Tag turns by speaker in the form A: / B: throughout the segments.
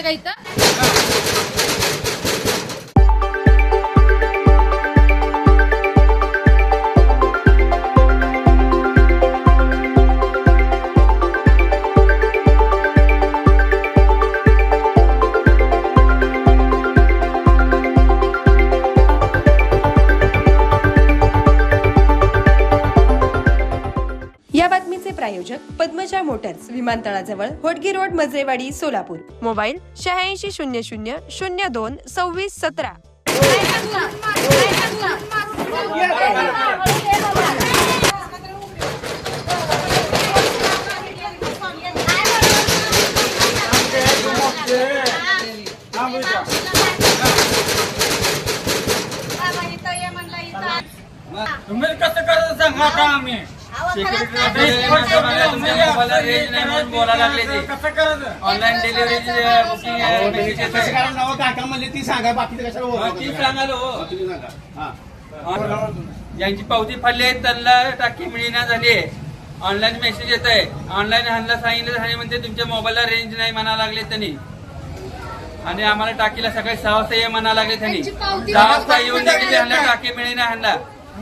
A: उभारायचं का इथं?
B: या बातमीचे प्रायोजक पद्मजा मोटर्स, विमानतळाजवळ, होटगी रोड, मजरेवाडी, सोलापूर. मोबाईल 8600022617.
C: तुम्ही कसं करायचं सांगा आता आम्ही बोलायला लागले ते कसं करायचं ऑनलाईन डिलिव्हरीची बुकिंग
D: काका म्हणले ती सांगा बाकीचं कशाला
C: ती सांगाल हो ज्यांची पावती फाडली आहे त्यांना टाकी मिळेना झाली आहे. ऑनलाईन मेसेज येत आहे. ऑनलाईन ह्यांना सांगितलं म्हणते तुमच्या मोबाईलला रेंज नाही म्हणा लागले त्यांनी आणि आम्हाला टाकीला सकाळी 6 वाजता ये म्हणा लागले त्यांनी 10 वाजता येऊन देखील ह्यांना टाकी मिळेना ह्यांना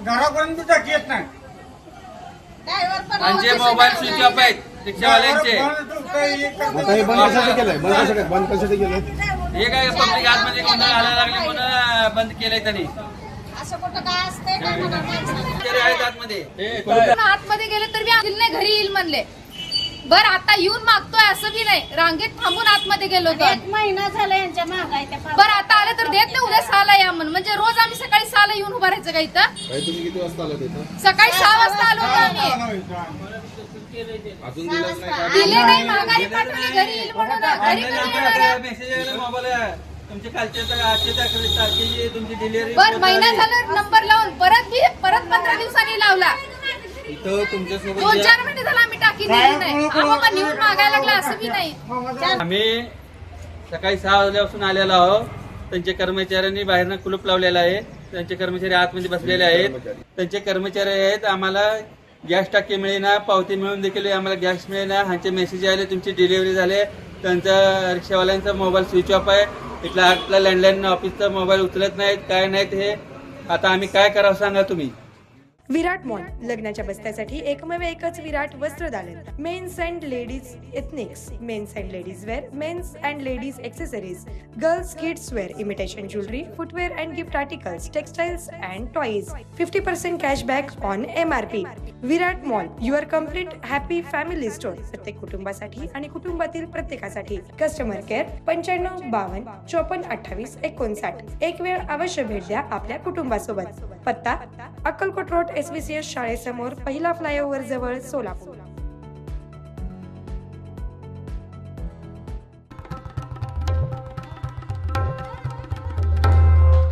D: घरापर्यंत टाकी येत नाही
C: आणि जे मोबाईल स्विच ऑफ आहेत रिक्षावाल्यांचे
D: बंद कशासाठी केलं
C: हे काय पब्लिक आतमध्ये गोंधळ घालायला लागले म्हणून बंद केलंय त्यांनी आहेत आतमध्ये
A: आतमध्ये गेले तर मी आदिल नाही घरी येईल म्हणले. बर आता येऊन मागतोय असं बी नाही, रांगेत थांबून आतमध्ये गेलो तर
E: 1 महिना झाला यांच्या मागाय त्या
A: बर आता आले तर देत नाही, उद्या 6ला या म्हणजे रोज आम्ही सकाळी 6ला येऊन उभं राहायचं का इथं?
D: तुम्ही किती वाजता आला तिथं
A: सकाळी 6 वाजता आलो होतो आम्ही.
D: अजून दिलंच नाही का
A: दिले नाही, माघारी पाठवले घरी येईल म्हणून. घरी कधी येणार?
C: मेसेज आला मोबाईल तुमच्या कालच्या आजच्या तारखेची तुमची डिलिव्हरी
A: बर महिना झाला नंबर लावून परत 15 दिवसांनी लावला.
D: इथं तुमच्यासोबत
A: 2-4 महिने झाला आम्ही टाकी दिली नाही. अहो पण निवड मागायला लागला असं बी नाही.
C: आम्ही सकाळी 6 वाजल्यापासून आलेलो आहोत. त्यांच्या कर्मचाऱ्यांनी बाहेरनं कुलूप लावलेलं आहे. त्यांचे कर्मचारी आतमध्ये बसलेले आहेत. त्यांचे कर्मचारी आहेत. आम्हाला गॅस टाकी मिळेना, पावती मिळून देखील आम्हाला गॅस मिळेना. ह्यांचे मेसेज आले तुमची डिलिव्हरी झाले. त्यांचा रिक्षावाल्यांचा मोबाईल स्विच ऑफ आहे. इथला आपला लँडलाईन ऑफिसचा मोबाईल उचलत नाहीत, काय नाहीत. हे आता आम्ही काय करावं सांगा तुम्ही.
B: विराट मॉल, लग्नाच्या बस्त्यासाठी एकमेव एकच विराट वस्त्रदालन. Men's and ladies ethnics, men's and ladies wear, men's and ladies accessories, girls kids wear, imitation jewellery, footwear and gift articles, textiles and toys. 50% cashback on MRP. Virat mall, your complete happy family store. प्रत्येक कुटुंबासाठी आणि कुटुंबातील प्रत्येकासाठी. Customer care 95 52 54 28 59. एक वेळ अवश्य भेट द्या आपल्या कुटुंबासोबत. पत्ता अक्कलकोट रोड, SVCS शाळेसमोर, पहिला फ्लायओव्हर जवळ, सोलापूर.